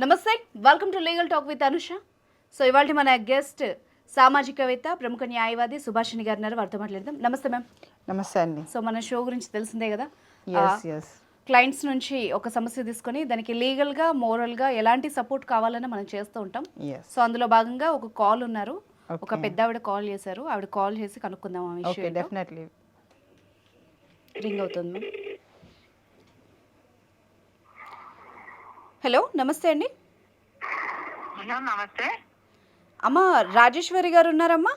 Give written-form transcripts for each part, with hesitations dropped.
నమస్తే, welcome to legal talk with Anusha. So ఇవాళ మన గెస్ట్ సామాజికవేత్త, ప్రముఖ న్యాయవాది సుభాషిణి గారు ఉన్నారు. వారితో మాట్లాడదాం. నమస్తే మ్యామ్. నమస్తే అండి. సో మన షో గురించి తెలిసిందే కదా, ఎస్ క్లయింట్స్ నుంచి ఒక సమస్య తీసుకొని దానికి లీగల్గా మోరల్గా ఎలాంటి సపోర్ట్ కావాలని మనం చేస్తూ ఉంటాం. సో అందులో భాగంగా ఒక కాల్ ఉన్నారు, ఒక పెద్ద ఆవిడ కాల్ చేశారు. ఆవిడ కాల్ చేసి కనుక్కుందాం ఆ విషయం. డెఫినెట్లీ రింగ్ అవుతుంది మ్యామ్. హలో, నమస్తే అండి. నమస్తే అమ్మ, రాజేశ్వరి గారు ఉన్నారమ్మా?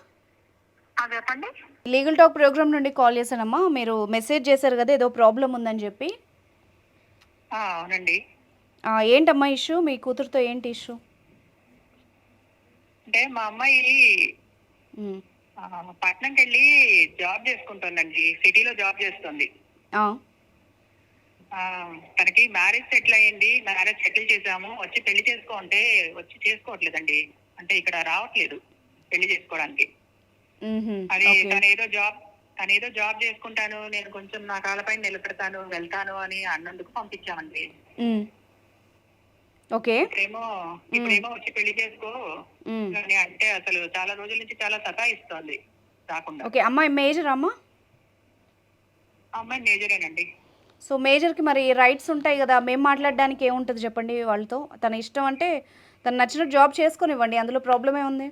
చెప్పండి. లీగల్ టాక్ ప్రోగ్రామ్ నుండి కాల్ చేశానమ్మా. మీరు మెసేజ్ చేశారు కదా, ఏదో ప్రాబ్లం ఉందని చెప్పి. అవునండి. ఏంటమ్మా ఇష్యూ? మీ కూతురుతో ఏంటి ఇష్యూ? అంటే మా అమ్మాయి పట్నంకి వెళ్ళి జాబ్ చేసుకుంటుందండి. సిటీలో జాబ్ చేస్తుంది. తనకి మ్యారేజ్ సెటిల్ అయ్యింది. మ్యారేజ్ సెటిల్ చేసాము. వచ్చి పెళ్లి చేసుకుంటే వచ్చి చేసుకోవట్లేదండి. అంటే ఇక్కడ రావట్లేదు పెళ్లి చేసుకోవడానికి. అది తనేదో జాబ్ చేసుకుంటాను, నేను కొంచెం నా కాళ్ళపైన నిలబెడతాను, వెళ్తాను అని అన్నందుకు పంపించామండి. ఓకే. ఇప్పుడేమో వచ్చి పెళ్లి చేసుకో అని అంటే అసలు చాలా రోజుల నుంచి చాలా సతాయిస్తోంది రాకుండా. ఓకే. అమ్మాయి మేజర్ అమ్మా? అమ్మాయి మేజరేనండి. సో మేజర్కి మరి రైట్స్ ఉంటాయి కదా, మేము మాట్లాడడానికి ఏముంటుంది చెప్పండి వాళ్ళతో. తన ఇష్టం అంటే తను నచ్చినట్టు జాబ్ చేసుకొనివ్వండి, అందులో ప్రాబ్లం ఏముంది?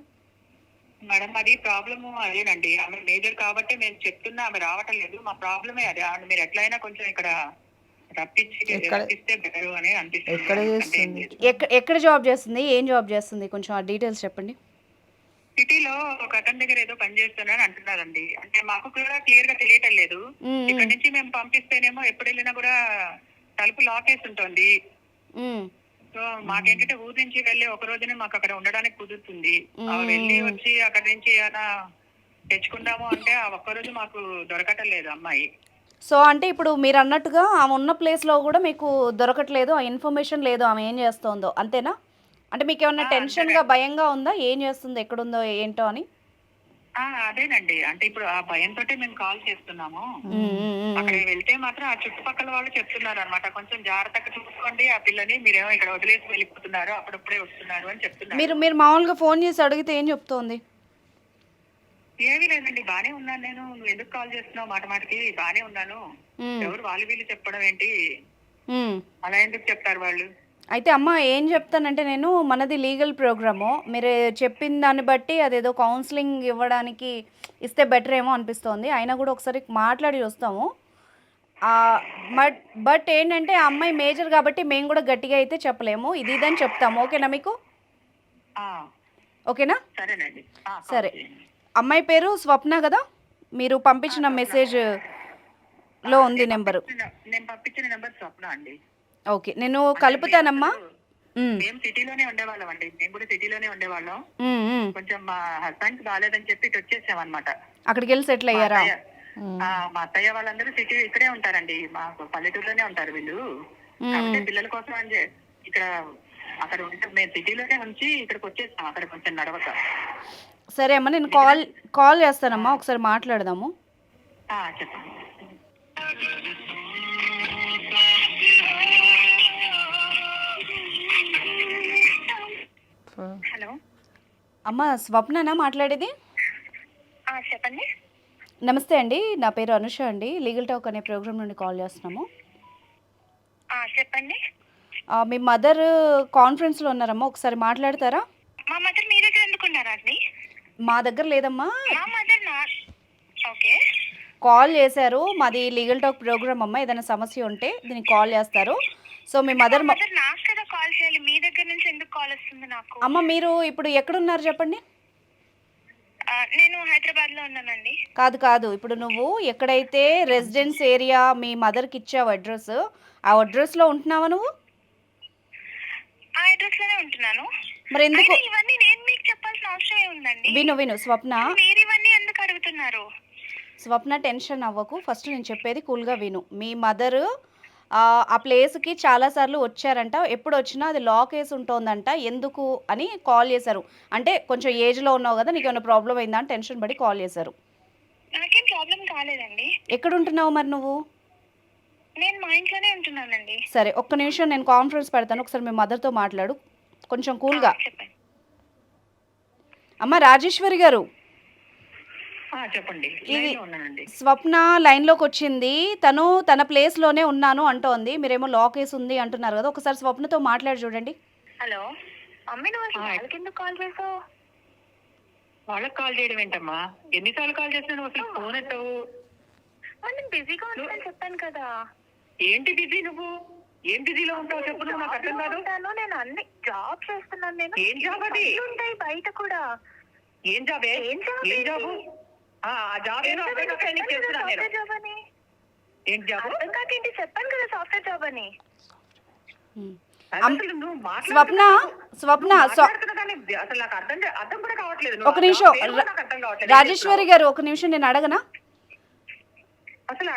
మేడం, అది ప్రాబ్లము అదేనండి. ఆమె మేజర్ కాబట్టి మేము చెప్తున్నా, ఆమె రావటం లేదు. మా ప్రాబ్లమే అదే. మీరు ఎట్లయినా కొంచెం ఇక్కడ రప్పిస్తే బెటర్ అని అనిపిస్తుంది. ఎక్కడ జాబ్ చేస్తుంది, ఏం జాబ్ చేస్తుంది, కొంచెం ఆ డీటెయిల్స్ చెప్పండి. సిటీలో ఒక అతని దగ్గర ఏదో పని చేస్తున్నారని అంటున్నారండి. అంటే మాకు కూడా క్లియర్ గా తెలియటం లేదు. ఇక్కడ నుంచి మేము పంపిస్తేనేమో ఎప్పుడు వెళ్ళినా కూడా తలుపు లాక్ వేసి ఉంటుంది. సో మాకేంటంటే ఊరి నుంచి వెళ్ళి ఒక రోజునే మాకు అక్కడ ఉండడానికి కుదురుతుంది. వెళ్ళి వచ్చి అక్కడ నుంచి ఏమైనా తెచ్చుకుందాము అంటే ఆ ఒక్కరోజు మాకు దొరకటం లేదు అమ్మాయి. సో అంటే ఇప్పుడు మీరు అన్నట్టుగా ఆమె ఉన్న ప్లేస్లో కూడా మీకు దొరకట్లేదు, ఆ ఇన్ఫర్మేషన్ లేదు ఆమె ఏం చేస్తుందో, అంతేనా? అంటే మీకు ఏమన్నా టెన్షన్గా, భయంగా ఉందా, ఏం చేస్తుంది, ఎక్కడుందో ఏంటో అని? అదేనండి. అంటే ఇప్పుడు ఆ భయంతో మేము కాల్ చేస్తున్నాము. అక్కడికి వెళ్తే మాత్రం ఆ చుట్టుపక్కల వాళ్ళు చెప్తున్నారు అనమాట, కొంచెం జాగ్రత్తగా చూసుకోండి ఆ పిల్లని, మీరేమో ఇక్కడ వదిలేసి వెళ్ళిపోతున్నారు, అప్పుడప్పుడే వస్తున్నారు అని చెప్తున్నారు. మీరు మామూలుగా ఫోన్ చేసి అడిగితే ఏం చెప్తోంది? ఏమీ లేదండి, బానే ఉన్నాను నేను, నువ్వు ఎందుకు కాల్ చేస్తున్నావు, మాటకి బానే ఉన్నాను, ఎవరు వాళ్ళు వీళ్ళు చెప్పడం ఏంటి, అలా ఎందుకు చెప్తారు వాళ్ళు? అయితే అమ్మ ఏం చెప్తానంటే, నేను మనది లీగల్ ప్రోగ్రాము, మీరు చెప్పిన దాన్ని బట్టి అదేదో కౌన్సిలింగ్ ఇవ్వడానికి ఇస్తే బెటర్ ఏమో అనిపిస్తోంది. అయినా కూడా ఒకసారి మాట్లాడి వస్తాము. బట్ ఏంటంటే ఆ అమ్మాయి మేజర్ కాబట్టి మేము కూడా గట్టిగా అయితే చెప్పలేము, ఇది ఇదని చెప్తాము. ఓకేనా మీకు? ఓకేనా? సరే. అమ్మాయి పేరు స్వప్న కదా, మీరు పంపించిన మెసేజ్లో ఉంది నెంబరు. నేను పంపించిన నెంబర్ స్వప్న అండి. ఓకే, నేను కలుపుతానమ్మా. మేము సిటీలోనే ఉండేవాళ్ళం అండి. మేము కూడా సిటీలోనే ఉండేవాళ్ళం. కొంచెం మా హస్బెండ్ బాగాలేదని చెప్పి ఇటు వచ్చేసాం అనమాట. అక్కడికి వెళ్ళి సెటిల్ అయ్యారా? మా అత్తయ్య వాళ్ళందరూ సిటీ ఇక్కడే ఉంటారండి, మా పల్లెటూరులోనే ఉంటారు వీళ్ళు. కాబట్టి పిల్లల కోసం అని ఇక్కడ అక్కడ మేము సిటీలోనే ఉంచి ఇక్కడికి వచ్చేసాం, అక్కడ కొంచెం నడవక. సరే అమ్మా, నేను కాల్ చేస్తానమ్మా, ఒకసారి మాట్లాడదాము. చెప్పండి. హలో అమ్మ, స్వప్ననా మాట్లాడేది? చెప్పండి. నమస్తే అండి, నా పేరు అనుష అండి, లీగల్ టాక్ అనే ప్రోగ్రామ్ నుండి కాల్ చేస్తున్నాము. చెప్పండి. మీ మదర్ కాన్ఫరెన్స్లో ఉన్నారమ్మా, ఒకసారి మాట్లాడతారా? మా మదర్ మీ దగ్గర ఎందుకున్నారా అండి? మా దగ్గర లేదమ్మా, ఓకే. కాల్ చేశారు, మాది లీగల్ టాక్ ప్రోగ్రామ్ అమ్మా, ఏదైనా సమస్య ఉంటే దీనికి కాల్ చేస్తారు. సో మీ మదర్ నాకు కదా కాల్ చేయాలి, మీ దగ్గర నుంచి ఎందుకు కాల్ వస్తుంది నాకు? అమ్మ, మీరు ఇప్పుడు ఎక్కడున్నారు చెప్పండి? నేను హైదరాబాద్ లో ఉన్నానండి. కాదు, ఇప్పుడు నువ్వు ఎక్కడైతే రెసిడెన్స్ ఏరియా మీ మదర్కి ఇచ్చావు అడ్రస్, ఆ అడ్రస్లో ఉంటున్నావా నువ్వు? ఆ అడ్రస్ లోనే ఉంటున్నాను. మరి ఎందుకు ఇవన్నీ నేను మీకు చెప్పాల్సిన అవసరం ఏముందండి? విను స్వప్న, మీరు ఇవన్నీ ఎందుకు అడుగుతున్నారు? స్వప్న, టెన్షన్ అవ్వకు. ఫస్ట్ నేను చెప్పేది కూల్గా విను. మీ మదరు ఆ ప్లేస్కి చాలాసార్లు వచ్చారంట, ఎప్పుడు వచ్చినా అది లాక్ వేసి ఉంటుందంట, ఎందుకు అని కాల్ చేశారు. అంటే కొంచెం ఏజ్లో ఉన్నావు కదా, నీకు ఏమైనా ప్రాబ్లం అయిందా అని టెన్షన్ పడి కాల్ చేశారు. నాకేం ప్రాబ్లం కాలేదండి. ఎక్కడ ఉంటున్నావు మరి నువ్వు? నేను మా ఇంట్లోనే ఉంటున్నానండి. సరే, ఒక్క నిమిషం నేను కాన్ఫరెన్స్ పెడతాను, ఒకసారి మీ మదర్తో మాట్లాడు. కొంచెం కూల్గా. చెప్పండి. అమ్మ రాజేశ్వరి గారు, చెప్పండి. ఇది లైన్లో ఉన్నానండి. స్వప్న లైన్లోకి వచ్చింది. తను తన ప్లేస్లోనే ఉన్నాను అంటోంది. మీరేమో లాక్ వేసి ఉంది అంటున్నారు కదా, ఒకసారి స్వప్నతో మాట్లాడి చూడండి. హలో మమ్మీ, నువ్వు అసలు ఆ, వాళ్ళకి ఎందుకు కాల్ చేసావు? వాళ్ళకి కాల్ చేయడం ఏంటమ్మా? ఎన్నిసార్లు కాల్ చేసినా నువ్వు అసలు ఫోన్ ఎత్తవు. నేను బిజీగా ఉన్నానని చెప్పాను కదా. ఏంటి బిజీ నువ్వు? ఏం బిజీలో ఉంటావు చెప్పు, నువ్వు నాకు అర్థం కాదు. ఉంటాను, నేను అన్ని జాబ్ చేస్తున్నాను. నేను ఏం జాబ్ అది? పనులు ఉంటాయి బయట కూడా. ఏం జాబే? ఏం జాబ్ ఏం ఏంటి? జాబు? ఆ జాబ్ ఏదో అర్థం కాక నీకు చేస్తున్నాను నేను. సాఫ్ట్వేర్ జాబ్ అని. ఏం జాబు? అర్థం కాకేంటి? చెప్పాను కదా సాఫ్ట్వేర్ జాబ్ అని. అసలు నువ్వు స్వప్న స్వప్న మాట్లాడుతున్నా కానీ అసలు నాకు అర్థం కూడా కావట్లేదు. నువ్వు ఒక నిమిషం ఆ పేరు నాకు అర్థం కావట్లేదు. రాజేశ్వరి గారు, ఒక నిమిషం నేను అడగనా? అసలు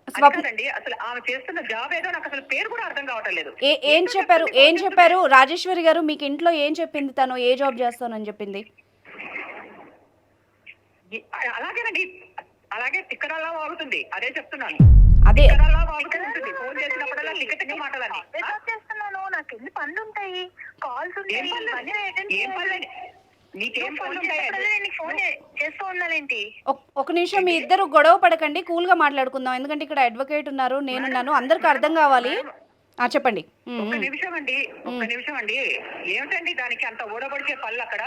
స్వప్న కాదండి, అసలు ఆమె చేస్తున్న జాబ్ ఏదో నాకు అసలు పేరు కూడా అర్థం కావట్లేదు. ఏం చెప్పారు రాజేశ్వరి గారు? మీకు ఇంట్లో ఏం చెప్పింది? తను ఏ జాబ్ చేస్తానని చెప్పింది? అలాగేనండి, అలాగే తిక్కరల్లా వాగుతుంది. అదే చెప్తున్నాను, అదే తిక్కరల్లా వాగుతుంది. ఫోన్ చేసినప్పుడల్లా తిక్క మాటలని. జాబ్ చేస్తున్నాను, నాకు ఎన్ని పనులు ఉంటాయి, కాల్స్ ఉంటాయి, ఏం పనులు? ఇవన్నీ attend ఏం చేయాలి. పనులు? నీకేం పనులు ఉంటాయి? చెప్పినప్పుడల్లా నేను ఫోన్ చేస్తూ ఉండాలేంటి? ఒక నిమిషం, మీ ఇద్దరు గొడవ పడకండి, కూల్గా మాట్లాడుకుందాం. ఎందుకంటే ఇక్కడ అడ్వకేట్ ఉన్నారు, నేనున్నాను, అందరికి అర్థం కావాలి. చెప్పండి. ఒక్క నిమిషం అండి. ఏమిటండి దానికి అంత ఊడబడిచే పళ్ళు అక్కడ?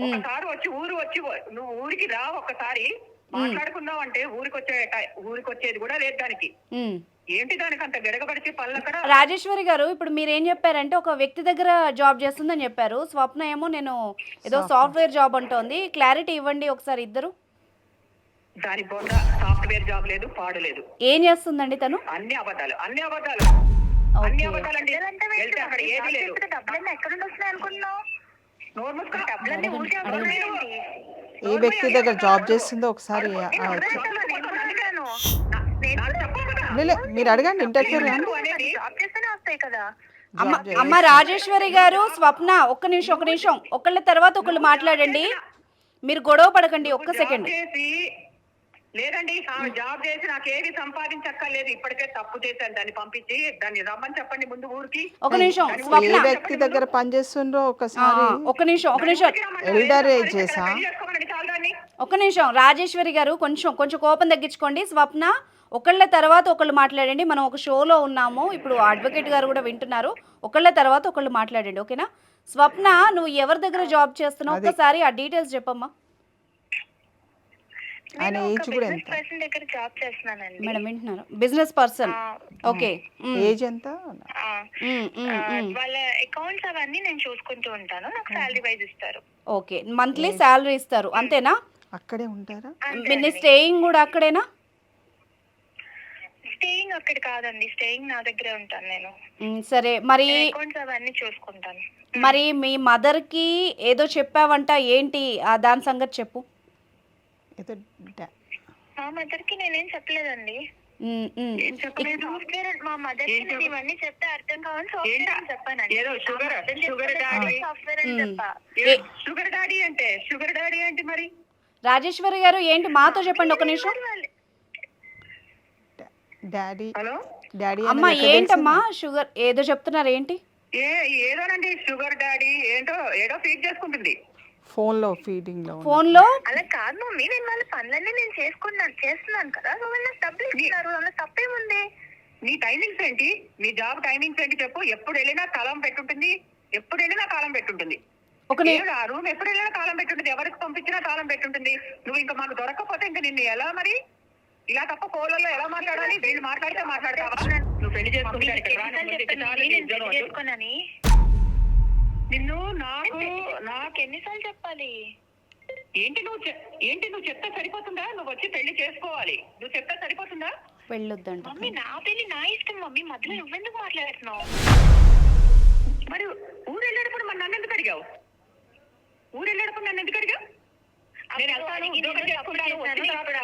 ఒకసారి వచ్చి నువ్వు ఊరికి రా, ఒక్కసారి మాట్లాడుకుందాం అంటే ఊరికి వచ్చేది కూడా లేదు దానికి. ఏంటి దానికి అంత గడగబడిచే పళ్ళు అక్కడ? రాజేశ్వరి గారు, ఇప్పుడు మీరు ఏం చెప్పారంటే ఒక వ్యక్తి దగ్గర జాబ్ చేస్తుందని చెప్పారు. స్వప్న ఏమో నేను ఏదో సాఫ్ట్వేర్ జాబ్ అంటోంది. క్లారిటీ ఇవ్వండి ఒకసారి ఇద్దరు. దాని బొంద సాఫ్ట్వేర్ జాబ్ లేదు, పాడు లేదు. ఏం చేస్తుందండి తను? అన్ని అబద్ధాలు అండి. అంటే వెళ్తే అక్కడ ఏది లేదు. డబ్బులన్నీ ఎక్కడ నుండి వస్తున్నాయి అనుకుంటున్నావు? నోరు మూసుకొని డబ్బులన్నీ ఊరికే వస్తున్నాయేంటి? ఏ వ్యక్తి దగ్గర జాబ్ చేస్తుందో ఒకసారి మీరు అడగండి, ఇంటర్ఫియర్ కానీ. జాబ్ చేస్తేనే వస్తాయి కదా. అమ్మ రాజేశ్వరి గారు, స్వప్న ఒక్క నిమిషం, ఒకళ్ళ తర్వాత ఒకళ్ళు మాట్లాడండి. మీరు గొడవ పడకండి, ఒక్క సెకండ్. లేదండి, ఆమె జాబ్ చేసి నాకు ఏది సంపాదించక్కర్లేదు. ఇప్పటికే తప్పు చేశాను, దాన్ని పంపించి దాన్ని రమ్మని చెప్పండి ముందు ఊరికి. ఒక నిమిషం ఏ స్వప్న, వ్యక్తి దగ్గర పని చేస్తుండ్రో ఒకసారి ఒక నిమిషం ఎల్డర్ ఏజ్ చేసా. ఒక నిమిషం రాజేశ్వరి గారు, కొంచెం కోపం తగ్గించుకోండి. స్వప్న, ఒకళ్ళ తర్వాత ఒకళ్ళు మాట్లాడండి. మనం ఒక షోలో ఉన్నాము, ఇప్పుడు అడ్వకేట్ గారు కూడా వింటున్నారు. ఒకళ్ళ తర్వాత ఒకళ్ళు మాట్లాడండి, ఓకేనా? స్వప్న, నువ్వు ఎవరి దగ్గర జాబ్ చేస్తున్నావు ఒక్కసారి ఆ డీటెయిల్స్ చెప్పమ్మా. ఆయన ఏజ్ కూడా ఎంత? పర్సన్ దగ్గర జాబ్ చేస్తున్నానండి. మేడం వింటున్నారు? Business person, okay. ఏజ్ ఎంత? వాళ్ళ అకౌంట్స్ అవన్నీ నేను చూసుకుంటూ ఉంటాను. నాకు శాలరీ వైజ్ ఇస్తారు. ఓకే, మంత్లీ శాలరీ ఇస్తారు, అంతేనా? అక్కడే ఉంటారా? మీ స్టేయింగ్ కూడా అక్కడేనా? స్టేయింగ్ అక్కడ కాదండి, స్టేయింగ్ నా దగ్గరే ఉంటాను నేను. సరే, మరి అకౌంట్స్ అవన్నీ చూసుకుంటాను. మరి మీ మదర్కి ఏదో చెప్పావంట, ఏంటి దాని సంగతి చెప్పు. ఏదో మా మదర్ కి నేనేం చెప్పలేదండి. సాఫ్ట్వేర్ మా మదర్ కి నేను ఇవన్నీ చెప్తే అర్థం కావాలి, సాఫ్ట్వేర్ చెప్పానండి. సాఫ్ట్వేర్ అని చెప్పా. షుగర్ డాడీ అంటే మరి రాజేశ్వరి గారు ఏంటి మాతో చెప్పండి ఒక నిమిషం. డాడీ హలో అమ్మా, ఏంటమ్మా షుగర్ ఏదో చెప్తున్నారు, ఏంటి? ఏదోనండి, షుగర్ డాడీ ఏదో ఫీడ్ చేసుకుంటుంది ఫోన్ లో, ఫీడింగ్ లో. అలా కాదు మమ్మీ, నేను వాళ్ళ పనులన్నీ నేను చేస్తున్నాను కదా, సో వాళ్ళు నాకు డబ్బులు ఇస్తున్నారు, అందులో తప్పేముంది? నీ టైమింగ్స్ ఏంటి? నీ జాబ్ టైమింగ్స్ ఏంటి చెప్పు. ఎప్పుడు వెళ్ళినా తాళం పెట్టుంటుంది. ఆ రూమ్ ఎప్పుడు వెళ్ళినా తాళం పెట్టుంటుంది. ఎవరికి పంపించినా తాళం పెట్టుంటుంది. నువ్వు ఇంకా మాకు దొరకకపోతే ఇంకా నిన్ను ఎలా మరి? ఇలా తప్ప ఫోన్లలో ఎలా మాట్లాడాలి? వీళ్ళు మాట్లాడితే మాట్లాడతావా? నువ్వు పెళ్లి చేసుకుంటే నిన్ను నాకు ఎన్నిసార్లు చెప్పాలి? ఏంటి నువ్వు చెప్తే సరిపోతుందా? నువ్వు వచ్చి పెళ్లి చేసుకోవాలి. నువ్వు చెప్తే సరిపోతుందా? పెళ్ళొద్దంట మమ్మీ, నా పెళ్లి నా ఇష్టం మమ్మీ, మధ్యలో నువ్వెందుకు మాట్లాడుతున్నావు? మరి ఊరు వెళ్ళేటప్పుడు మరి నన్ను ఎందుకు అడిగావు?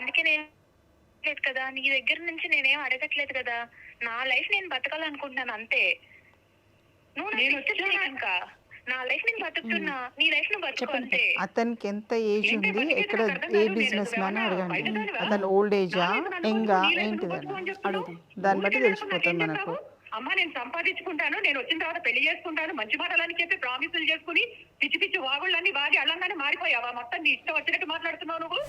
అందుకే నేను లేదు కదా, నీ దగ్గర నుంచి నేనేం అడగట్లేదు కదా. నా లైఫ్ నేను బతకాలనుకుంటున్నాను అంతే. నువ్వు ఇంకా నా లైఫ్ నేను బతుకుతున్నా, నీ లైఫ్ నువ్వు బతుకు అంతే. అతనికి ఎంత ఏజ్ ఉంది? ఎక్కడ ఏ బిజినెస్ మ్యాన్ అడగండి. అతను ఓల్డ్ ఏజా, యంగా, ఏంటిదని దాన్ని బట్టి తెలిసిపోతుంది మనకు. అమ్మ నేను సంపాదించుకుంటాను, నేను వచ్చిన తర్వాత పెళ్లి చేసుకుంటాను, మంచి మాటలని చెప్పి ప్రామిసులు చేసుకుని పిచ్చి పిచ్చి వాగుళ్ళన్నీ బాగి అల్లంగానే మారిపోయావా? మొత్తం నీ ఇష్టం వచ్చినట్టు మాట్లాడుతున్నావు నువ్వు.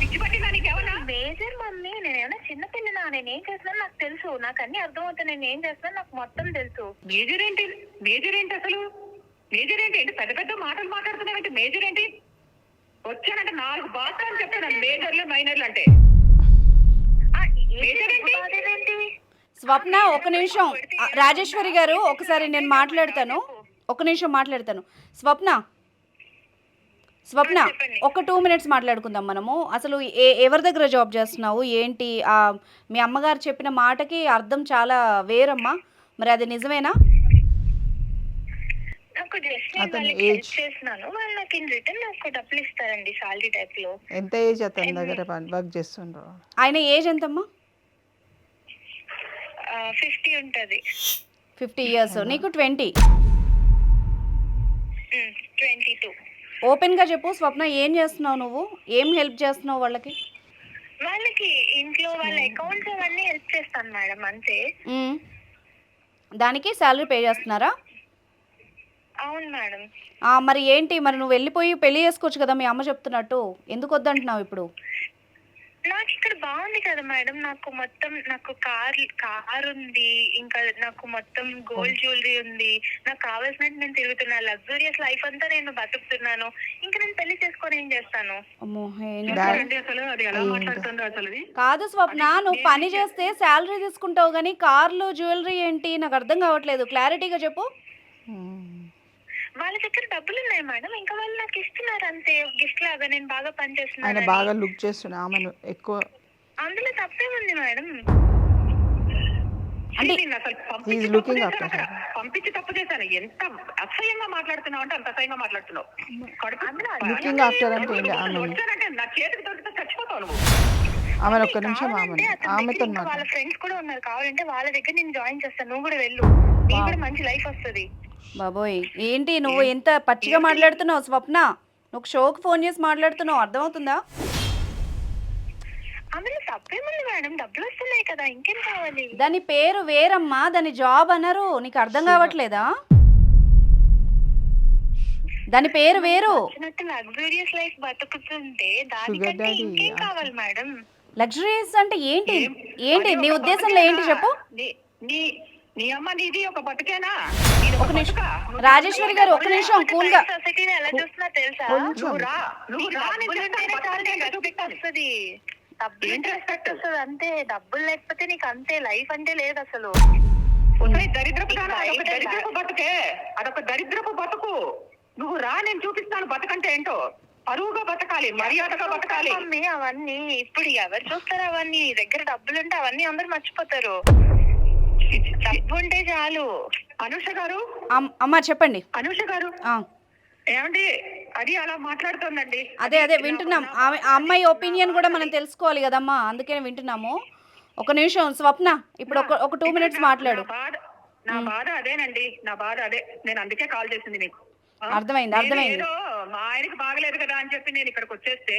పిచ్చి పట్టిందా నీకేమన్నా? మేజర్ మమ్మీ, నేనేమన్నా చిన్న పిల్లనా? నేనేం చేస్తున్నాను నాకు తెలుసు, నాకు అన్ని అర్థమవుతాయి. నేను ఏం చేస్తున్నాను నాకు మొత్తం తెలుసు. మేజర్ ఏంటి? మేజర్ ఏంటి అసలు? మేజర్ ఏంటి? ఏంటి పెద్ద పెద్ద మాటలు మాట్లాడుతున్నావంటే మేజర్ ఏంటి? వచ్చానంటే 4 బాధలు అని చెప్తాను. మేజర్లు మైనర్లు అంటే మేజర్ ఏంటి? అదేంటి? స్వప్న ఒక నిమిషం. రాజేశ్వరి గారు ఒకసారి నేను మాట్లాడతాను, ఒక నిమిషం మాట్లాడతాను. స్వప్న చెప్పండి. ఒక 2 మినిట్స్ మాట్లాడుకుందాం మనము. అసలు ఎవరి దగ్గర జాబ్ చేస్తున్నావు ఏంటి? మీ అమ్మగారు చెప్పిన మాటకి అర్థం చాలా వేరమ్మా, మరి అది నిజమేనా? నాకు జస్ట్ నేను అతని వాళ్ళకి హెల్ప్ ఏజ్ చేస్తున్నాను, వాళ్ళు నాకు ఇన్ రిటర్న్ నాకు డబ్బులు ఇస్తారండి సాలరీ టైప్ లో. ఎంత ఏజ్ అతని దగ్గర వర్క్ చేస్తుండ్రు? ఆయన ఏజ్ ఎంతమ్మా? 50 ఉంటది. 50 ఇయర్స్, నీకు 20. 22. ఓపెన్గా చెప్పు స్వప్న, ఏం చేస్తున్నావు నువ్వు? ఏం హెల్ప్ చేస్తున్నావు వాళ్ళకి? వాళ్ళకి ఇంట్లో వాళ్ళ అకౌంట్స్ అవన్నీ హెల్ప్ చేస్తాను మేడం, అంతే. మ్మ్. దానికి శాలరీ పే చేస్తున్నారా? అవును మేడం. మరి ఏంటి, మరి నువ్వు వెళ్ళిపోయి పెళ్లి చేసుకోవచ్చు కదా మీ అమ్మ చెప్తున్నట్టు, ఎందుకు వద్దంటున్నావు ఇప్పుడు? నాకు ఇక్కడ బాగుంది కదా మేడం, నాకు కార్ ఉంది, ఇంకా నాకు మొత్తం గోల్డ్ జ్యువెలరీ ఉంది, నాకు కావాల్సినట్టు నేను తిరుగుతున్నా, లగ్జూరియస్ లైఫ్ అంతా నేను బతుకుతున్నాను. ఇంకా నేను పెళ్లి చేసుకొని ఏం చేస్తాను? అమ్మో, అసలు అది ఎలా మాట్లాడుతుందో అసలు ఇది. కాదు స్వప్న, నువ్వు పని చేస్తే శాలరీ తీసుకుంటావు కానీ కార్లు జ్యువెలరీ ఏంటి? నాకు అర్థం కావట్లేదు, క్లారిటీగా చెప్పు. వాళ్ళ దగ్గర డబ్బులు ఉన్నాయి మేడం, ఇంకా వాళ్ళు నాకు ఇస్తున్నారు అంతే, గిఫ్ట్ లాగా. నేను బాగా పని ఆయన చేస్తున్నాను, బాగా లుక్ చేస్తున్నా ఆమెను ఎక్కువ. అందులో తప్పేముంది మేడం? అంటే నేను అసలు He is పంపించి looking తప్పు after చేశాను her. అక్కడ. పంపించి తప్పు చేశాను. ఎంత అసహ్యంగా మాట్లాడుతున్నావు అంటే అంత అసహ్యంగా మాట్లాడుతున్నావు. లుకింగ్ ఆఫ్టర్ అంటే ఏంటి? ఆమె వచ్చానంటే నా చేతికి దొరికితే చచ్చిపోతావు నువ్వు. ఆమెను ఒక్క నిమిషం కావాలంటే అతని ఆమెతో దగ్గర ఇంకా వాళ్ళ ఫ్రెండ్స్ కూడా ఉన్నారు, కావాలంటే వాళ్ళ దగ్గర నేను జాయిన్ చేస్తాను, నువ్వు కూడా వెళ్ళు, నీకు కూడా మంచి లైఫ్ వస్తుంది. బాబోయ్, ఏంటి నువ్వు ఎంత పచ్చిగా మాట్లాడుతున్నావు స్వప్న? నువ్వు షోకి ఫోన్ చేసి మాట్లాడుతున్నావు, అర్థమవుతుందా? అందులో తప్పేముంది మేడం, డబ్బులు వస్తున్నాయి కదా, ఇంకేం కావాలి? దాని పేరు వేరమ్మా, దాని జాబ్ అనరు, నీకు అర్థం కావట్లేదా? దాని పేరు వేరు. లగ్జూరియస్ లైఫ్ బతుకుతుంటే Sugar దానికంటే daddy. ఇంకేం కావాలి మేడం? లగ్జరీస్ అంటే ఏంటి? ఏంటి నీ ఉద్దేశంలో ఏంటి చెప్పు? నీ అమ్మ నీది ఒక బతుకేనా? ఒక నిమిషం రాజేశ్వరి గారు, ఒక నిమిషం కూల్ గా. సొసైటీని ఎలా చూస్తున్నా తెలుసా? కొంచెం డబ్బులు ఉంటేనే చాలు నీకు రెస్పెక్ట్ వస్తుంది. డబ్బులు ఉంటే రెస్పెక్ట్ వస్తుంది అంతే, డబ్బులు లేకపోతే నీకు అంతే, లైఫ్ అంటే లేదు అసలు. దరిద్రపు దరిద్రపు బతుకే, అదొక దరిద్రపు బతుకు. నువ్వు రా, నేను చూపిస్తాను బతకంటే ఏంటో. పరువుగా బతకాలి, మర్యాదగా బతకాలి. మమ్మీ అవన్నీ ఇప్పుడు ఎవరు చూస్తారు? అవన్నీ నీ దగ్గర డబ్బులు ఉంటే అవన్నీ అందరు మర్చిపోతారు. డబ్బు ఉంటే చాలు. అనూష గారు, అమ్మా చెప్పండి. అనూష గారు ఆ, ఏమండి? అది అలా మాట్లాడుతోందండి. అదే వింటున్నాం. ఆ అమ్మాయి ఒపీనియన్ కూడా మనం తెలుసుకోవాలి కదమ్మా, అందుకనే వింటున్నాము. ఒక నిమిషం స్వప్న, ఇప్పుడు ఒక 2 మినిట్స్ మాట్లాడు. నా బాధ అదేనండి, నా బాధ అదే. నేను అందుకే కాల్ చేసింది మీకు. అర్థమైంది. ఏదో మా ఆయనకి బాగలేదు కదా అని చెప్పి నేను ఇక్కడికి వచ్చేస్తే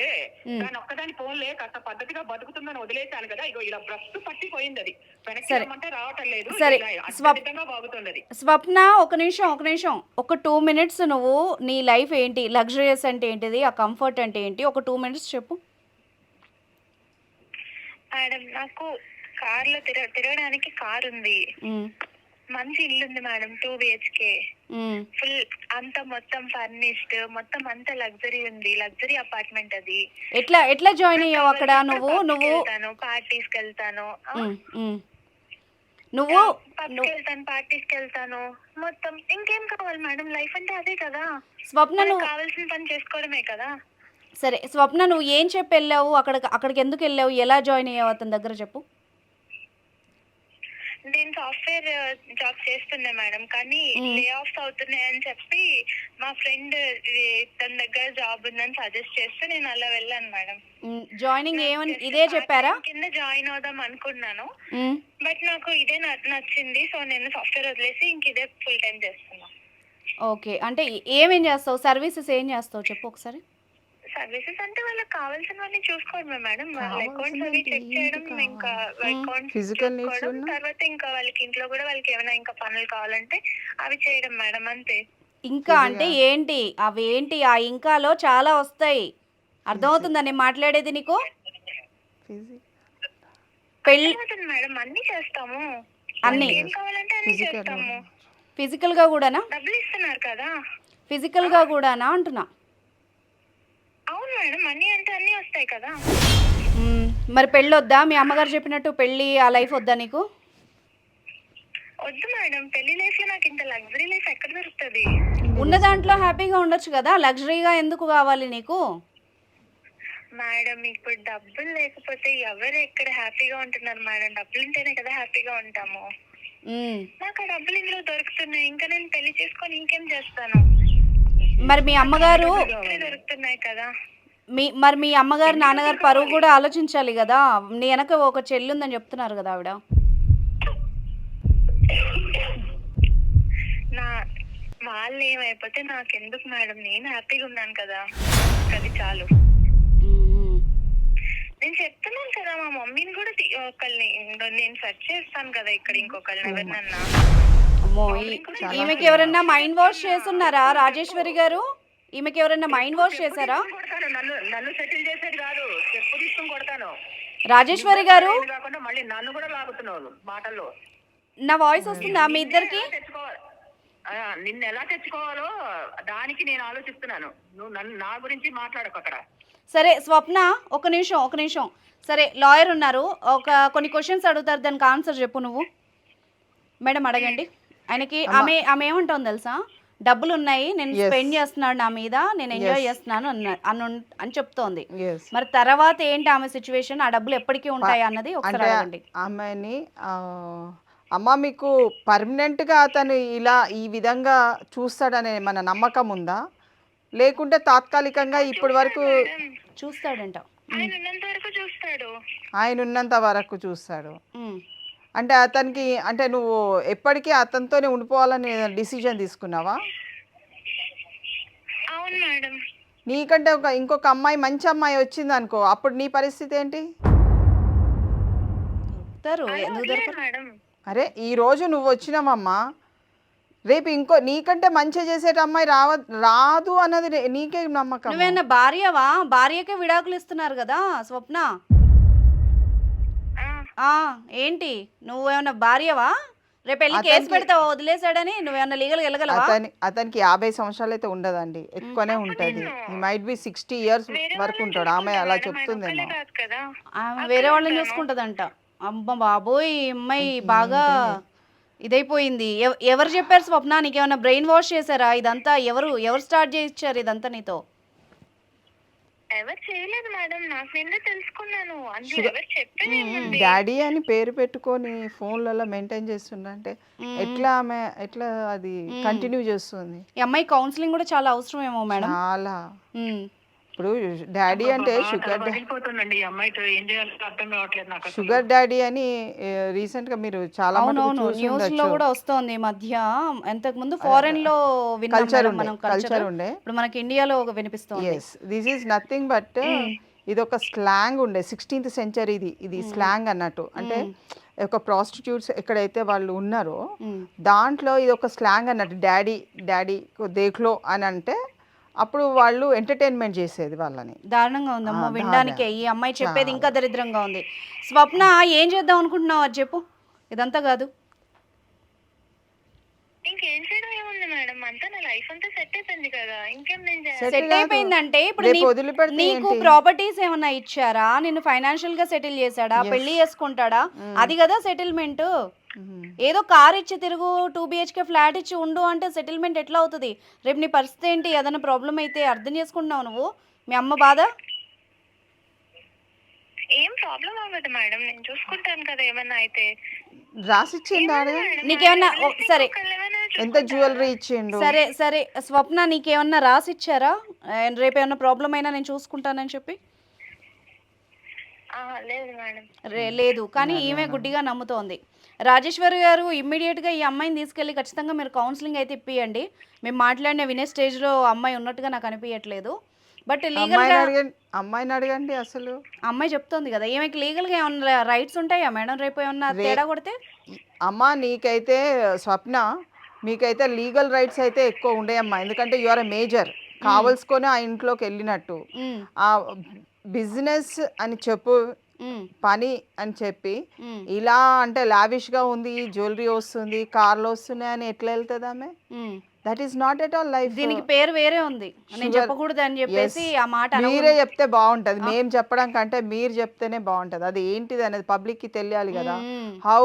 దాని ఒక్కదాని ఫోన్లే కాస్త పద్ధతిగా బతుకుతుందని వదిలేశాను కదా. ఇగో ఇలా బ్రష్ పట్టిపోయింది, అది వెనక్కి రమ్మంటే రావటం లేదు. సరే, అద్భుతంగా బాగుతుంది అది. స్వప్న ఒక నిమిషం, ఒక 2 మినిట్స్ నువ్వు నీ లైఫ్ ఏంటి, లగ్జరియస్ అంటే ఏంటిది, ఆ కంఫర్ట్ అంటే ఏంటి, ఒక 2 మినిట్స్ చెప్పు. మేడం నాకు కార్లో తిరగడానికి కార్ ఉంది, మంచి ఇల్లు ఉంది మేడం, 2 BHK, ఫుల్ అంత మొత్తం ఫర్నిష్డ్, మొత్తం అంత లగ్జరీ ఉంది, లగ్జరీ అపార్ట్మెంట్ అది. ఎట్లా జాయిన్ అయ్యావు అక్కడ? నువ్వు పార్టీస్ కి వెళ్తాను, నువ్వు పార్టీస్ కి వెళ్తాను, మొత్తం ఇంకేం కావాలి మేడం? లైఫ్ అంటే అదే కదా. స్వప్న, నువ్వు కావాల్సిన పని చేసుకోవడమే కదా. సరే స్వప్న, నువ్వు ఏం చెప్పి వెళ్ళావు అక్కడికి ఎందుకు వెళ్ళావు, ఎలా జాయిన్ అయ్యావు అతని దగ్గర చెప్పు. నేను సాఫ్ట్వేర్ జాబ్ చేస్తున్నా మేడం, కానీ లే ఆఫ్స్ అవుతున్నాయని చెప్పి మా ఫ్రెండ్ తన దగ్గర జాబ్ ఉందని సజెస్ట్ చేస్తే నేను అలా వెళ్ళాను మేడం. జాయినింగ్ ఏమని ఇదే చెప్పారా? కింద జాయిన్ అవుదాం అనుకున్నాను, బట్ నాకు ఇదే నచ్చింది, సో నేను సాఫ్ట్వేర్ వదిలేసి ఇంక ఇదే ఫుల్ టైం చేస్తున్నా. ఓకే, అంటే ఏమేం చేస్తావు, సర్వీసెస్ ఏం చేస్తావు చెప్పు ఒకసారి. సర్వీసెస్ అంటే వాళ్ళకి కావాల్సినవన్నీ చూసుకోవడమే మేడం. వాళ్ళ అకౌంట్స్ అవి కావాల్సినవి చెక్ ఏంటి చేయడం, ఇంకా కావాలి? అకౌంట్స్ ఫిజికల్ నీడ్స్ చూసుకోవడం, ఉన్నా తర్వాత ఇంకా వాళ్ళకి ఇంట్లో కూడా వాళ్ళకి ఏమైనా ఇంకా పనులు కావాలంటే అవి చేయడం మేడం, అంతే. ఇంకా అంటే ఫిజికల్ ఏంటి అవేంటి ఆ ఇంకాలో చాలా వస్తాయి. అర్థమవుతుందా నేను మాట్లాడేది నీకు? ఫిజికల్ పెళ్ళి అర్థమవుతుంది మేడం, అన్ని చేస్తాము. అన్ని వాళ్ళకి ఏం కావాలంటే అన్ని ఫిజికల్ చేస్తాము. ఫిజికల్గా కూడానా? డబ్బులు ఇస్తున్నారు కదా. ఫిజికల్గా కూడానా అంటున్నా. అవును మేడం, అన్ని అంటే అన్ని వస్తాయి కదా. మరి పెళ్ళి వద్దా? మీ అమ్మగారు చెప్పినట్టు పెళ్ళి ఆ లైఫ్ వద్దా నీకు? వద్దు మేడం, పెళ్లి లైఫ్ లో నాకు ఇంత లగ్జరీ లైఫ్ ఎక్కడ దొరుకుతుంది? ఉన్న దాంట్లో హ్యాపీగా ఉండొచ్చు కదా, లగ్జరీగా ఎందుకు కావాలి నీకు? మేడం ఇప్పుడు డబ్బులు లేకపోతే ఎవరు ఎక్కడ హ్యాపీగా ఉంటున్నారు మేడం? డబ్బులు ఉంటేనే కదా హ్యాపీగా ఉంటాము. మ్మ్. నాకు ఆ డబ్బులు ఇందులో దొరుకుతున్నాయి, ఇంకా నేను పెళ్లి చేసుకొని ఇంకేం చేస్తాను? మరి మీ అమ్మగారు ఇక్కడే దొరుకుతున్నాయి కదా. మరి మీ అమ్మగారు నాన్నగారు పరువు కూడా ఆలోచించాలి కదా. నీ వెనక ఒక చెల్లి ఉందని చెప్తున్నారు కదా ఆవిడ. నా వాళ్ళు ఏమైపోతే నాకెందుకు మేడం, నేను హ్యాపీగా ఉన్నాను కదా, అది చాలు. మ్మ్. నేను చెప్తున్నాను కదా, మా మమ్మీని కూడా ఒకళ్ళని నేను సెర్చ్ చేస్తాను కదా ఇక్కడ, ఇంకొకళ్ళని ఎవరినన్నా. అమ్మో ఈమెకి ఎవరన్నా మైండ్ వాష్ చేస్తున్నారా రాజేశ్వరి గారు? ఈమెకి ఎవరన్నా మైండ్ వాష్ చేశారా? నన్ను సెటిల్ చేసేది కాదు, చెప్పు తీసుకుని కొడతాను. రాజేశ్వరి గారు కాకుండా మళ్ళీ నన్ను కూడా లాగుతున్నావు మాటల్లో. నా వాయిస్ వస్తుందా మీ ఇద్దరికి? నిన్ను ఎలా తెచ్చుకోవాలో దానికి నేను ఆలోచిస్తున్నాను. నువ్వు నా గురించి మాట్లాడకు అక్కడ. సరే స్వప్న, ఒక నిమిషం. సరే లాయర్ ఉన్నారు, కొన్ని క్వశ్చన్స్ అడుగుతారు, దానికి ఆన్సర్ చెప్పు నువ్వు. మేడం అడగండి. ఆయనకి ఆమె ఏమంటుంది తెలుసా? డబ్బులు ఉన్నాయి, నేను స్పెండ్ చేస్తున్నాను నా మీద, నేను ఎంజాయ్ చేస్తున్నాను అని చెప్తోంది. మరి తర్వాత ఏంటి ఆమె సిచ్యువేషన్? ఆ డబ్బులు ఎప్పటికీ ఉంటాయి అన్నది ఒకసారి అడగండి ఆమెని. అమ్మ మీకు పర్మనెంట్గా అతను ఇలా ఈ విధంగా చూస్తాడనే మన నమ్మకం ఉందా, లేకుంటే తాత్కాలికంగా ఇప్పటి వరకు చూస్తాడంట? ఆయన ఉన్నంత వరకు చూస్తాడు. ఆయన ఉన్నంత వరకు చూస్తాడు అంటే అతనికి, అంటే నువ్వు ఎప్పటికీ అతనితోనే ఉండిపోవాలని డిసిజన్ తీసుకున్నావా? అవును మేడం. నీకంటే ఇంకొక అమ్మాయి, మంచి అమ్మాయి వచ్చింది అనుకో, అప్పుడు నీ పరిస్థితి ఏంటి? మేడం అరే ఈ రోజు నువ్వు వచ్చినావమ్మా, రేపు నీకంటే మంచి చేసేట అమ్మాయి రాదు అన్నది నీకే నమ్మకం. నువ్వేనా భార్యవా? భార్యకే విడాకులు ఇస్తున్నారు కదా స్వప్న. ఏంటి నువ్వేమన్నా భార్యవా? రేపు వెళ్ళి కేసు పెడతావా వదిలేసాడని? నువ్వేమన్నా లీగల్గా వెళ్ళగలవా? అతనికి 50 సంవత్సరాలు అయితే ఉండదండి, ఎక్కువనే ఉంటుంది. మైట్ బి 60 years వరకు ఉంటాడు. ఆమె అలా చెప్తుందేమో. ఆమె వేరే వాళ్ళని చూసుకుంటదంట. అమ్మ బాబోయ్, అమ్మాయి బాగా ఇదైపోయింది. ఎవరు చెప్పారు స్వప్న? నీకేమన్నా బ్రెయిన్ వాష్ చేశారా? ఇదంతా ఎవరు స్టార్ట్ చేయించారు ఇదంతా నీతో? ఎవరు చేయలేదు మేడం, నాకు నిన్నే తెలుసుకున్నాను. అందులో ఎవరు చెప్పేది? డాడీ అని పేరు పెట్టుకొని ఫోన్లలో మెయింటైన్ చేస్తుండే ఎట్లా అది కంటిన్యూ చేస్తుంది? ఈ అమ్మాయి కౌన్సిలింగ్ కూడా చాలా అవసరం ఏమో మేడం. చాలా. ఇప్పుడు డాడీ అంటే షుగర్ డాడీ అని రీసెంట్ గా మీరు చాలా న్యూస్ లో కూడా వస్తోంది ఈ మధ్య. ఇంతకు ముందు ఫారెన్ లో కల్చర్ ఉండే, ఇప్పుడు మనకి ఇండియాలో వినిపిస్తుంది. దిస్ ఈజ్ నథింగ్ బట్ ఇది ఒక స్లాంగ్ ఉండే 16th century. ఇది స్లాంగ్ అన్నట్టు. అంటే ఒక ప్రాస్టిట్యూట్స్ ఎక్కడైతే వాళ్ళు ఉన్నారో దాంట్లో ఇది ఒక స్లాంగ్ అన్నట్టు. డాడీ దేఖ్లో అని అంటే అప్పుడు వాళ్ళు ఎంటర్టైన్మెంట్ చేసేది వాళ్ళని. దారుణంగా ఉందమ్మో వినడానికే. ఈ అమ్మాయి చెప్పేది ఇంకా దరిద్రంగా ఉంది. స్వప్న ఏం చేద్దాం అనుకుంటున్నావు అది చెప్పు. ఇదంతా కాదు, ఇంకేం చేయడం ఏముంది మేడం, అంతా నా లైఫ్ అంతా సెట్ అయిపోయింది కదా, ఇంకేం నేను సెట్ అయిపోయిందంటే ఇప్పుడు నీకు ప్రాపర్టీస్ ఏమన్నా ఇచ్చారా? నిన్ను ఫైనాన్షియల్ గా సెటిల్ చేశాడా? పెళ్లి చేసుకుంటాడా? అది కదా సెటిల్మెంట్. ఏదో కార్ ఇచ్చి తిరుగు, 2 BHK ఫ్లాట్ ఇచ్చి ఉండు అంటే సెటిల్మెంట్ ఎట్లా అవుతుంది? రేపు నీ పరిస్థితి ఏంటి? ఏదైనా ప్రాబ్లం అయితే అర్థం చేసుకుంటున్నావు నువ్వు? మీ అమ్మ బాధ ఏం ప్రాబ్లం అవ్వదు మేడం, నేను చూసుకుంటాను కదా. ఏమన్నా అయితే రాసిచ్చిందా? నీకేమన్నా సరే ఎంత జ్యువెలరీ ఇచ్చిండు? సరే స్వప్న నీకేమన్నా రాసిచ్చారా? రేపు ఏమన్నా ప్రాబ్లం అయినా నేను చూసుకుంటానని చెప్పి? లేదు మేడం. లేదు, కానీ ఈమె గుడ్డిగా నమ్ముతోంది. రాజేశ్వరి గారు ఇమ్మీడియట్గా ఈ అమ్మాయిని తీసుకెళ్ళి ఖచ్చితంగా మీరు కౌన్సిలింగ్ అయితే ఇప్పియండి. మేము మాట్లాడిన వినే స్టేజ్లో అమ్మాయి ఉన్నట్టుగా నాకు అనిపించట్లేదు. బట్ అమ్మాయిని లీగల్గా అడగండి, అమ్మాయిని అడగండి అసలు. అమ్మాయి చెప్తోంది కదా, ఈమెకి లీగల్గా ఏమన్నా రైట్స్ ఉంటాయా మేడం రేపు ఏమన్నా రే తేడా కొడితే? అమ్మ నీకైతే స్వప్న, మీకైతే లీగల్ రైట్స్ అయితే ఎక్కువ ఉండేయమ్మా. ఎందుకంటే యు ఆర్ ఎ మేజర్. కావలసుకొని ఆ ఇంట్లోకి వెళ్ళినట్టు. ఉమ్, ఆ బిజినెస్ అని చెప్పు, ఉమ్, పని అని చెప్పి ఉమ్, ఇలా అంటే లావిష్గా ఉంది, జ్యువెలరీ వస్తుంది, కార్లు వస్తున్నాయి అని ఎట్లా వెళ్తుంది ఆమె? Um. That is not at all life. దీనికి పేరు వేరే ఉంది, నేను షుగర్, చెప్పకూడదు అని ఎస్, చెప్పేసి ఆ మాట మీరే అనకూడదు. చెప్తే బాగుంటుంది. ఆ, మేము చెప్పడం కంటే మీరు చెప్తేనే బాగుంటుంది. అది ఏంటిది అనేది పబ్లిక్కి తెలియాలి కదా. Um, how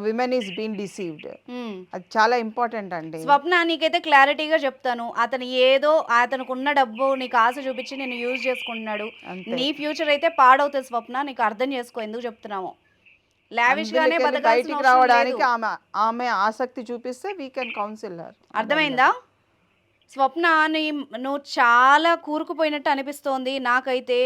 women is been deceived, um. అది చాలా ఇంపార్టెంట్ అండి. స్వప్న నీకైతే క్లారిటీగా చెప్తాను, అతను ఏదో అతనికి ఉన్న డబ్బు నీకు ఆశ చూపించి నేను యూజ్ చేసుకుంటున్నాడు. అంతే. నీ ఫ్యూచర్ అయితే పాడవుతుంది స్వప్న, నీకు అర్థం చేసుకో ఎందుకు చెప్తున్నాము. లావిష్గానే అందులోకెళ్ళి బతకాల్సిన బయటికి అవసరం లేదు. రావడానికి ఆమె ఆమె ఆసక్తి చూపిస్తే వీ కెన్ కౌన్సిల్ హర్. అర్థమైందా స్వప్న? నువ్వు చాలా కూరుకుపోయినట్టు అనిపిస్తోంది నాకైతే.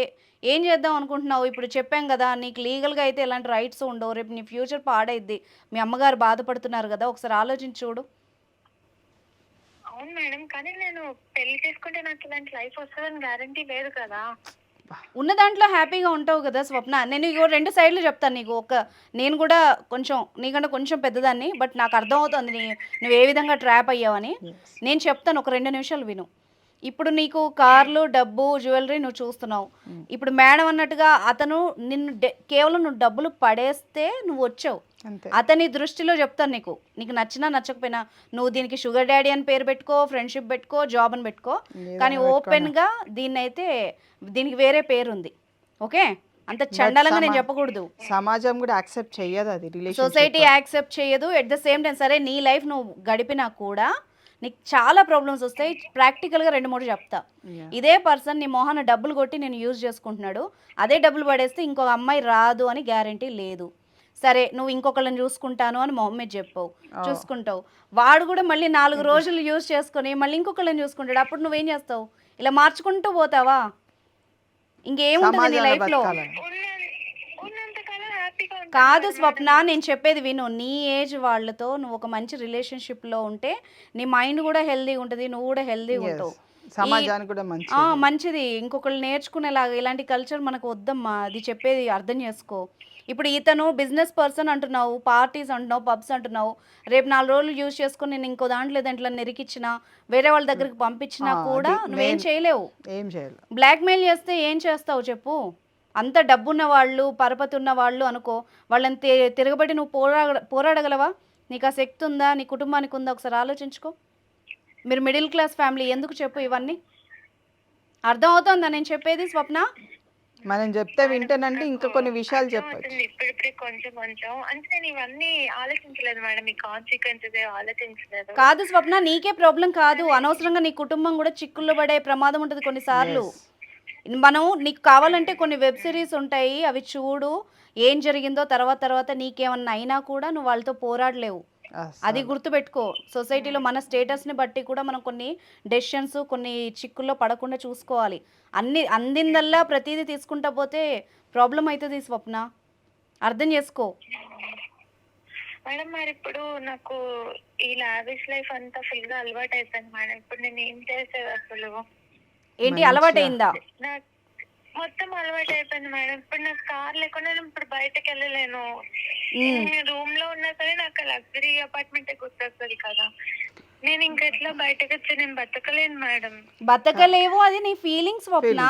ఏం చేద్దాం అనుకుంటున్నావు? ఇప్పుడు చెప్పాం కదా, నీకు లీగల్గా అయితే ఎలాంటి రైట్స్ ఉండవు, రేపు నీ ఫ్యూచర్ పాడైద్ది. మీ అమ్మగారు బాధపడుతున్నారు కదా, ఒకసారి ఆలోచించి చూడు. అవును మేడం, కానీ నేను పెళ్లి చేసుకుంటే నాకు ఇలాంటి లైఫ్ వస్తుందని గ్యారంటీ లేదు కదా. ఉన్న దాంట్లో హ్యాపీగా ఉంటావు కదా స్వప్న. నేను ఇగో 2 సైడ్లు చెప్తాను నీకు. నేను కూడా కొంచెం నీకంటే కొంచెం పెద్దదాన్ని, బట్ నాకు అర్థమవుతుంది నువ్వు ఏ విధంగా ట్రాప్ అయ్యావని. నేను చెప్తాను, ఒక 2 నిమిషాలు విను. ఇప్పుడు నీకు కార్లు, డబ్బు, జ్యువెలరీ నువ్వు చూస్తున్నావు. ఇప్పుడు మేడం అన్నట్టుగా అతను నిన్ను కేవలం నువ్వు డబ్బులు పడేస్తే నువ్వు వచ్చావు. అంతే. అతని దృష్టిలో చెప్తాను నీకు నచ్చినా నచ్చకపోయినా, నువ్వు దీనికి షుగర్ డాడీ అని పేరు పెట్టుకో, ఫ్రెండ్షిప్ పెట్టుకో, జాబ్ అని పెట్టుకో, కానీ ఓపెన్గా దీనికి వేరే పేరు ఉంది. ఓకే, అంత చండాలంగా నేను చెప్పకూడదు. సమాజం కూడా యాక్సెప్ట్ చెయ్యదు అది, రిలేషన్ సొసైటీ యాక్సెప్ట్ చేయదు. ఎట్ ద సేమ్ టైం సరే నీ లైఫ్ నువ్వు గడిపినా కూడా నీకు చాలా ప్రాబ్లమ్స్ వస్తాయి. ప్రాక్టికల్గా 2-3 చెప్తా. ఇదే పర్సన్ నీ మొహాన డబ్బులు కొట్టి నేను యూజ్ చేసుకుంటున్నాడు, అదే డబ్బులు పడేస్తే ఇంకొక అమ్మాయి రాదు అని గ్యారంటీ లేదు. సరే, నువ్వు ఇంకొకళ్ళని చూసుకుంటాను అని మొహమ్మద్ చెప్పావు, చూసుకుంటావు. వాడు కూడా మళ్ళీ 4 రోజులు యూజ్ చేసుకొని మళ్ళీ ఇంకొకళ్ళని చూసుకుంటాడు. అప్పుడు నువ్వేం చేస్తావు? ఇలా మార్చుకుంటూ పోతావా? ఇంకేముంటుంది నీ లైఫ్లో? ఉన్నంతకాలం హ్యాపీగా ఉంటాను. కాదు స్వప్న, నేను చెప్పేది విను. నీ ఏజ్ వాళ్ళతో నువ్వు ఒక మంచి రిలేషన్షిప్లో ఉంటే నీ మైండ్ కూడా హెల్దీగా ఉంటుంది, నువ్వు కూడా హెల్దీగా ఉంటావు. సమాజానికి కూడా మంచి. మంచిది. ఇంకొకళ్ళు నేర్చుకునేలాగా ఇలాంటి కల్చర్ మనకు వద్దమ్మా. అది చెప్పేది అర్థం చేసుకో. ఇప్పుడు ఇతను బిజినెస్ పర్సన్ అంటున్నావు, పార్టీస్ అంటున్నావు, పబ్స్ అంటున్నావు. రేపు 4 రోజులు యూజ్ చేసుకుని నేను ఇంకో దాంట్లో దాంట్లో నిరికిచ్చినా, వేరే వాళ్ళ దగ్గరికి పంపించినా కూడా నువ్వేం చేయలేవు. ఏం చేయలేవు. బ్లాక్మెయిల్ చేస్తే ఏం చేస్తావు చెప్పు? అంత డబ్బున్న వాళ్ళు, పరపతి ఉన్న వాళ్ళు అనుకో, వాళ్ళని తిరగబడి నువ్వు పోరాడగలవా? నీకు ఆ శక్తి ఉందా? నీ కుటుంబానికి ఉందా? ఒకసారి ఆలోచించుకో. మీరు మిడిల్ క్లాస్ ఫ్యామిలీ, ఎందుకు చెప్పు ఇవన్నీ? అర్థం అవుతుందా నేను చెప్పేది స్వప్న? మనం చెప్తే వింటేనంటే ఇంకా కొన్ని విషయాలు చెప్పచ్చు. ఇప్పుడిప్పుడే కొంచెం కొంచెం అంటే నేను ఇవన్నీ ఆలోచించలేదు మేడం, ఈ కాన్సిక్వెన్సెస్ ఆలోచించలేదు. కాదు స్వప్న, నీకే ప్రాబ్లం కాదు, అనవసరంగా నీ కుటుంబం కూడా చిక్కుల్లో పడే ప్రమాదం ఉంటుంది కొన్నిసార్లు. నీకు కావాలంటే కొన్ని వెబ్ సిరీస్ ఉంటాయి, అవి చూడు. ఏం జరిగిందో తర్వాత నీకేమన్నా అయినా కూడా నువ్వు వాళ్ళతో పోరాడలేవు. అది గుర్తుపెట్టుకో. సొసైటీలో మన స్టేటస్ని బట్టి కూడా మనం కొన్ని డెసిషన్స్, కొన్ని చిక్కుల్లో పడకుండా చూసుకోవాలి. అందిందల్లా ప్రతిదీ తీసుకుంటా పోతే ప్రాబ్లం అవుతుంది స్వప్న, అర్థం చేసుకో. మేడం మరి ఇప్పుడు నాకు ఈ లావిష్ లైఫ్ అంతా ఫుల్ గా అలవాటు అయిపోయింది మేడం. ఇప్పుడు నేను ఏం చేసేది అసలు? ఏంటి అలవాటైందా? నాకు మొత్తం అలవాటు అయిపోయింది మేడం. ఇప్పుడు నాకు కార్ లేకుండా నేను ఇప్పుడు బయటకు వెళ్ళలేను. రూమ్ లో ఉన్నా సరే నాకు లగ్జరీ అపార్ట్మెంట్ గుర్తొస్తుంది కదా. నేను ఇంకెట్లా బయటకు వచ్చి నేను బతకలేను మేడం. బతకలేవు, అది నీ ఫీలింగ్స్ స్వప్న.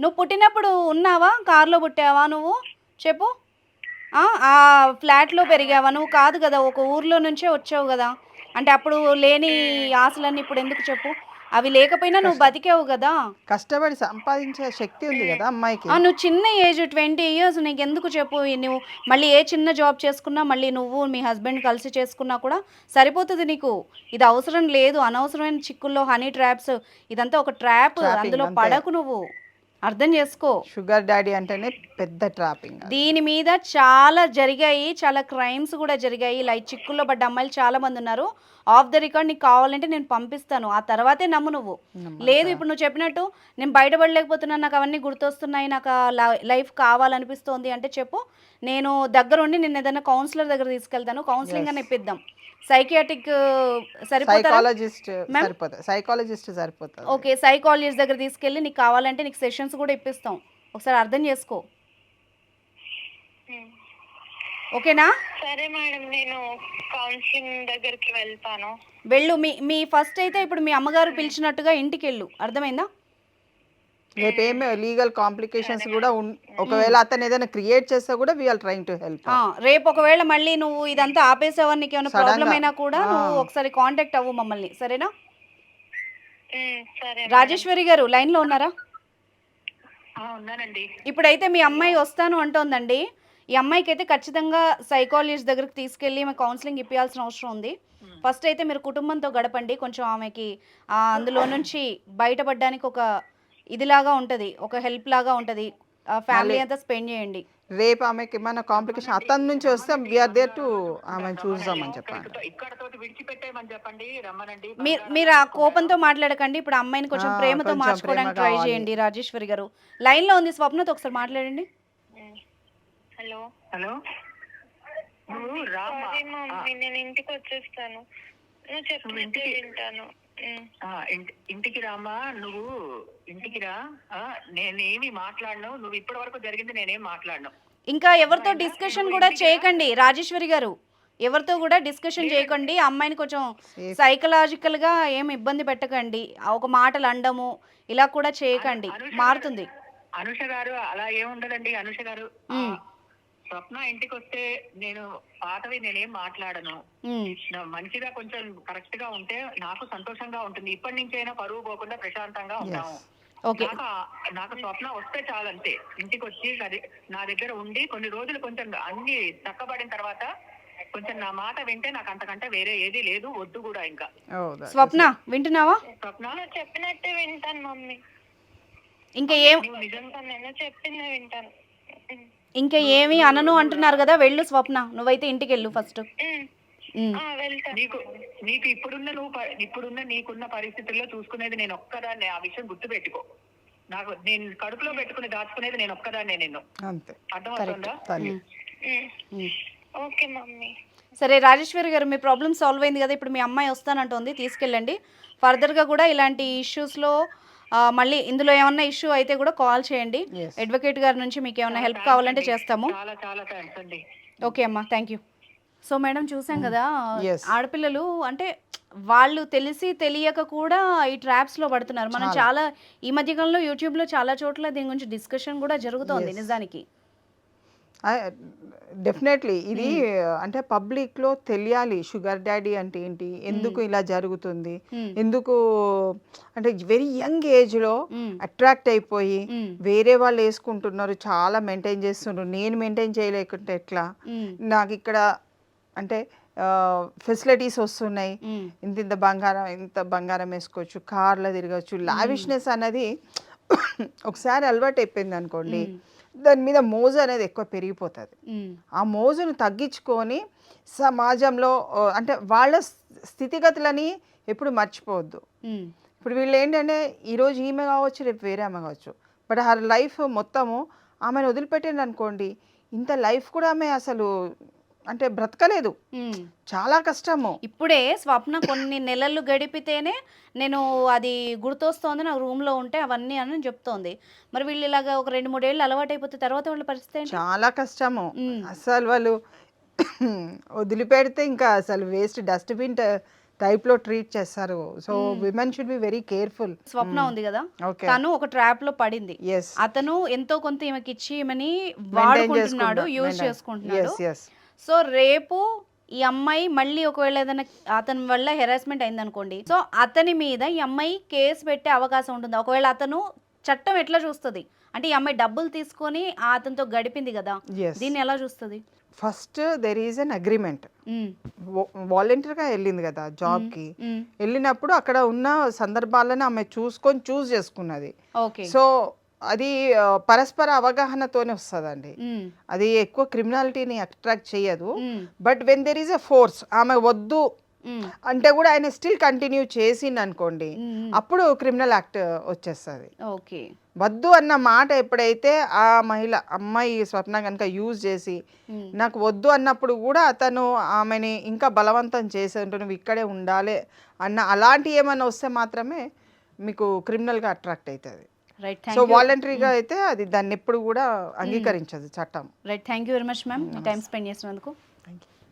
నువ్వు పుట్టినప్పుడు ఉన్నావా? కార్లో పుట్టావా నువ్వు? చెప్పు. ఆ ఫ్లాట్లో పెరిగావా? నువ్వు కాదు కదా, ఒక ఊర్లో నుంచే వచ్చావు కదా. అంటే అప్పుడు లేని ఆశలన్నీ ఇప్పుడు ఎందుకు చెప్పు? అవి లేకపోయినా నువ్వు బతికావు కదా. కష్టపడి సంపాదించే శక్తి ఉంది కదా అమ్మాయికి. నువ్వు చిన్న ఏజ్ 20 years, నీకు ఎందుకు చెప్పు? నువ్వు మళ్ళీ ఏ చిన్న జాబ్ చేసుకున్నా, మళ్ళీ నువ్వు మీ హస్బెండ్ కలిసి చేసుకున్నా కూడా సరిపోతుంది నీకు. ఇది అవసరం లేదు. అనవసరమైన చిక్కుల్లో, హనీ ట్రాప్స్, ఇదంతా ఒక ట్రాప్. అందులో పడకు నువ్వు, అర్థం చేసుకో. షుగర్ డాడీ అంటేనే పెద్ద ట్రాపింగ్. దీని మీద చాలా జరిగాయి, చాలా క్రైమ్స్ కూడా జరిగాయి. లైక్ చిక్కుల్లో పడ్డ అమ్మాయిలు చాలా మంది ఉన్నారు. ఆఫ్ ద రికార్డ్ నీకు కావాలంటే నేను పంపిస్తాను, ఆ తర్వాతే నమ్ము నువ్వు. లేదు ఇప్పుడు నువ్వు చెప్పినట్టు నేను బయటపడలేకపోతున్నాను, నాకు అవన్నీ గుర్తొస్తున్నాయి, నాకు లైఫ్ కావాలనిపిస్తోంది అంటే చెప్పు, నేను దగ్గరుండి నిన్న ఏదైనా కౌన్సిలర్ దగ్గర తీసుకెళ్తాను, కౌన్సిలింగ్ అని ఇప్పిద్దాం. సైకియాట్రిక్ సరిపోతారా? Psychologist ma'am? సరిపోతుంది, సైకాలజిస్ట్ సరిపోతుంది. ఓకే, సైకాలజిస్ట్ దగ్గర తీసుకెళ్ళి నీకు కావాలంటే నీకు సెషన్స్ కూడా ఇప్పిస్తాం. ఒకసారి అర్థం చేసుకో, ఓకేనా? సరే మేడం, నేను కౌన్సిలింగ్ దగ్గరికి వెళ్తాను. వెళ్ళు. మీ ఫస్ట్ అయితే ఇప్పుడు మీ అమ్మగారు పిలిచినట్టుగా ఇంటికి వెళ్ళు, అర్థమైందా? రేపేమి లీగల్ కాంప్లికేషన్స్ కూడా ఒకవేళ అతను ఏదైనా క్రియేట్ చేస్తే కూడా వీఆర్ ట్రైంగ్ టు హెల్ప్. రేపు ఒకవేళ మళ్ళీ నువ్వు ఇదంతా ఆపేసావని నీకు ఏమైనా Sudden ప్రాబ్లం గా. అయినా కూడా నువ్వు ఒకసారి కాంటాక్ట్ అవ్వు మమ్మల్ని, సరేనా? సరే రాజేశ్వరి గారు లైన్లో ఉన్నారా? ఉన్నానండి. ఇప్పుడైతే మీ అమ్మాయి వస్తాను అంటోందండి. ఈ అమ్మాయికి అయితే ఖచ్చితంగా సైకాలజిస్ట్ దగ్గరికి తీసుకెళ్ళి ఆమె కౌన్సిలింగ్ ఇప్పించాల్సిన అవసరం ఉంది. ఫస్ట్ అయితే మీరు కుటుంబంతో గడపండి, కొంచెం ఆమెకి అందులో నుంచి బయటపడడానికి ఒక ఇదిలాగా ఉంటుంది, ఒక హెల్ప్ లాగా ఉంటుంది. ఫ్యామిలీ అంతా స్పెండ్ చేయండి. రేపు ఆమెకి ఏమైనా కాంప్లికేషన్ అతని నుంచి వస్తే వీఆర్ దేర్ టు ఆమె చూద్దామని చెప్పండి. ఇక్కడతోటి విడిచిపెట్టేయమని చెప్పండి, రమ్మనండి. మీరు ఆ కోపంతో మాట్లాడకండి. ఇప్పుడు అమ్మాయిని కొంచెం ప్రేమతో కొంచెం మార్చుకోవడానికి ప్రేమ ట్రై కావాలి. చేయండి. రాజేశ్వరి గారు లైన్లో ఉంది, స్వప్నతో ఒకసారి మాట్లాడండి. హలో. హలో, నువ్వు రామ్మా. సారీ మమ్మీ, నేను ఇంటికి వచ్చేస్తాను. నువ్వు చెప్పినట్టే వింటాను. ఇంటికి రామ్మా, నువ్వు ఇంటికి రా. నేనేమి మాట్లాడను, నువ్వు ఇప్పటి వరకు జరిగింది నేనేం మాట్లాడను. ఇంకా ఎవరితో డిస్కషన్ కూడా చేయకండి రాజేశ్వరి గారు, ఎవరితో కూడా డిస్కషన్ చేయకండి. అమ్మాయిని కొంచెం సైకలాజికల్ గా ఏం ఇబ్బంది పెట్టకండి. ఒక మాటలు అండము ఇలా కూడా చేయకండి, మారుతుంది. అనుష గారు అలా ఏముండదండి. అనుష గారు, స్వప్న ఇంటికి వస్తే నేను పాతవి నేనేం మాట్లాడను. మంచిగా కొంచెం కరెక్ట్ గా ఉంటే నాకు సంతోషంగా ఉంటుంది. ఇప్పటి నుంచి అయినా పరువు పోకుండా ప్రశాంతంగా ఉంటాము. నాకు స్వప్న వస్తే చాలంతే. ఇంటికి వచ్చి నా దగ్గర ఉండి కొన్ని రోజులు కొంచెం అన్ని చక్కబడిన తర్వాత కొంచెం నా మాట వింటే నాకు అంతకంటే వేరే ఏది లేదు, వద్దు కూడా. ఇంకా స్వప్న వింటున్నావా? స్వప్న, నువ్వు చెప్పినట్టే వింటాను మమ్మీ. ఇంకా ఏం నేను చెప్పిందే వింటాను. ఇంకా ఏమి అనను అంటున్నారు కదా, వెళ్ళు స్వప్న, నువ్వైతే ఇంటికి వెళ్ళు ఫస్ట్. వెళ్తాను. నీకు ఇప్పుడున్న నీకున్న పరిస్థితుల్లో చూసుకునేది నేను ఒక్కదాన్నే. ఆ విషయం గుర్తు పెట్టుకో. నేను కడుపులో పెట్టుకుని దాచుకునేది నేను ఒక్కదాన్నే. నిన్ను అంతే. అర్థమవుతుందా? Okay mummy. సరే రాజేశ్వరి గారు, మీ ప్రాబ్లమ్ సాల్వ్ అయింది కదా. ఇప్పుడు మీ అమ్మాయి వస్తానంటుంది, తీసుకెళ్ళండి. ఫర్దర్గా కూడా ఇలాంటి ఇష్యూస్లో మళ్ళీ ఇందులో ఏమన్నా ఇష్యూ అయితే కూడా కాల్ చేయండి. అడ్వకేట్ గారి నుంచి మీకు ఏమైనా హెల్ప్ కావాలంటే చేస్తాము. చాలా చాలా థాంక్స్ అండి. ఓకే అమ్మా, థ్యాంక్ యూ. సో మేడం చూసాం కదా, ఆడపిల్లలు అంటే వాళ్ళు తెలిసి తెలియక కూడా ఈ ట్రాప్స్లో పడుతున్నారు. మనం చాలా ఈ మధ్యకాలంలో యూట్యూబ్లో చాలా చోట్ల దీని గురించి డిస్కషన్ కూడా జరుగుతోంది నిజానికి. డెఫినెట్లీ ఇది అంటే పబ్లిక్లో తెలియాలి షుగర్ డాడీ అంటే ఏంటి, ఎందుకు ఇలా జరుగుతుంది, ఎందుకు అంటే వెరీ యంగ్ ఏజ్లో అట్రాక్ట్ అయిపోయి వేరే వాళ్ళు వేసుకుంటున్నారు, చాలా మెయింటైన్ చేస్తున్నారు. నేను మెయింటైన్ చేయలేకుంటే ఎట్లా, నాకు ఇక్కడ అంటే ఫెసిలిటీస్ వస్తున్నాయి, ఇంత బంగారం వేసుకోవచ్చు, కార్లో తిరగచ్చు, లావిష్నెస్ అనేది ఒకసారి అలవాటు అయిపోయింది అనుకోండి, దాని మీద మోజు అనేది ఎక్కువ పెరిగిపోతుంది. ఆ మోజును తగ్గించుకొని సమాజంలో అంటే వాళ్ళ స్థితిగతులని ఎప్పుడు మర్చిపోవద్దు. ఇప్పుడు వీళ్ళు ఏంటంటే ఈరోజు ఈమె కావచ్చు, రేపు వేరే ఆమె కావచ్చు, బట్ ఆ లైఫ్ మొత్తము ఆమెను వదిలిపెట్టింది అనుకోండి, ఇంత లైఫ్ కూడా ఆమె అసలు అంటే బ్రతకలేదు, చాలా కష్టము. ఇప్పుడే స్వప్న కొన్ని నెలలు గడిపితేనే నేను అది గుర్తొస్తోంది, నాకు రూమ్లో ఉంటే అవన్నీ అని చెప్తోంది. మరి వీళ్ళు ఇలాగా ఒక 2-3 ఏళ్ళు అలవాటు అయిపోతే తర్వాత వాళ్ళ పరిస్థితి చాలా కష్టము. అసలు వాళ్ళు వదిలిపెడితే ఇంకా అసలు వేస్ట్ డస్ట్బిన్ టైప్లో ట్రీట్ చేస్తారు. So women should be very careful. Swapna ఉంది కదా, తను ఒక ట్రాప్ లో పడింది. అతను ఎంతో కొంత ఈమెకి ఇచ్చి ఈమెని వాడుకుంటున్నాడు, యూజ్ చేసుకుంటున్నాడు. సో రేపు ఈ అమ్మాయి మళ్ళీ ఒకవేళ ఏదైనా అతని వల్ల హెరాస్మెంట్ అయింది అనుకోండి, సో అతని మీద ఈ అమ్మాయి కేసు పెట్టే అవకాశం ఉంటుంది. ఒకవేళ అతను చట్టం ఎట్లా చూస్తుంది అంటే, ఈ అమ్మాయి డబ్బులు తీసుకొని అతనితో గడిపింది కదా, దీన్ని ఎలా చూస్తుంది? First there is an agreement. వాలంటీర్గా వెళ్ళింది కదా జాబ్కి, వెళ్ళినప్పుడు అక్కడ ఉన్న సందర్భాలను ఆమె చూస్ చేసుకున్నది. సో అది పరస్పర అవగాహనతోనే వస్తుందండి. అది ఎక్కువ క్రిమినాలిటీని అట్రాక్ట్ చేయదు. But when there is a force, ఆమె వద్దు అంటే కూడా ఆయన స్టిల్ కంటిన్యూ చేసిండు అనుకోండి, అప్పుడు క్రిమినల్ యాక్ట్ వచ్చేస్తుంది. ఓకే. వద్దు అన్న మాట ఎప్పుడైతే ఆ అమ్మాయి స్వప్న కనుక యూజ్ చేసి నాకు వద్దు అన్నప్పుడు కూడా అతను ఆమెని ఇంకా బలవంతం చేసి ఉంటే నువ్వు ఇక్కడే ఉండాలి అన్న అలాంటి ఏమైనా వస్తే మాత్రమే మీకు క్రిమినల్గా అట్రాక్ట్ అవుతుంది. రైట్. సో వాలంటరీగా అయితే అది దాన్ని ఎప్పుడు కూడా అంగీకరించదు చట్టం. Right. Thank you very much ma'am, మీ టైం స్పెండ్ చేసినందుకు. Thank you.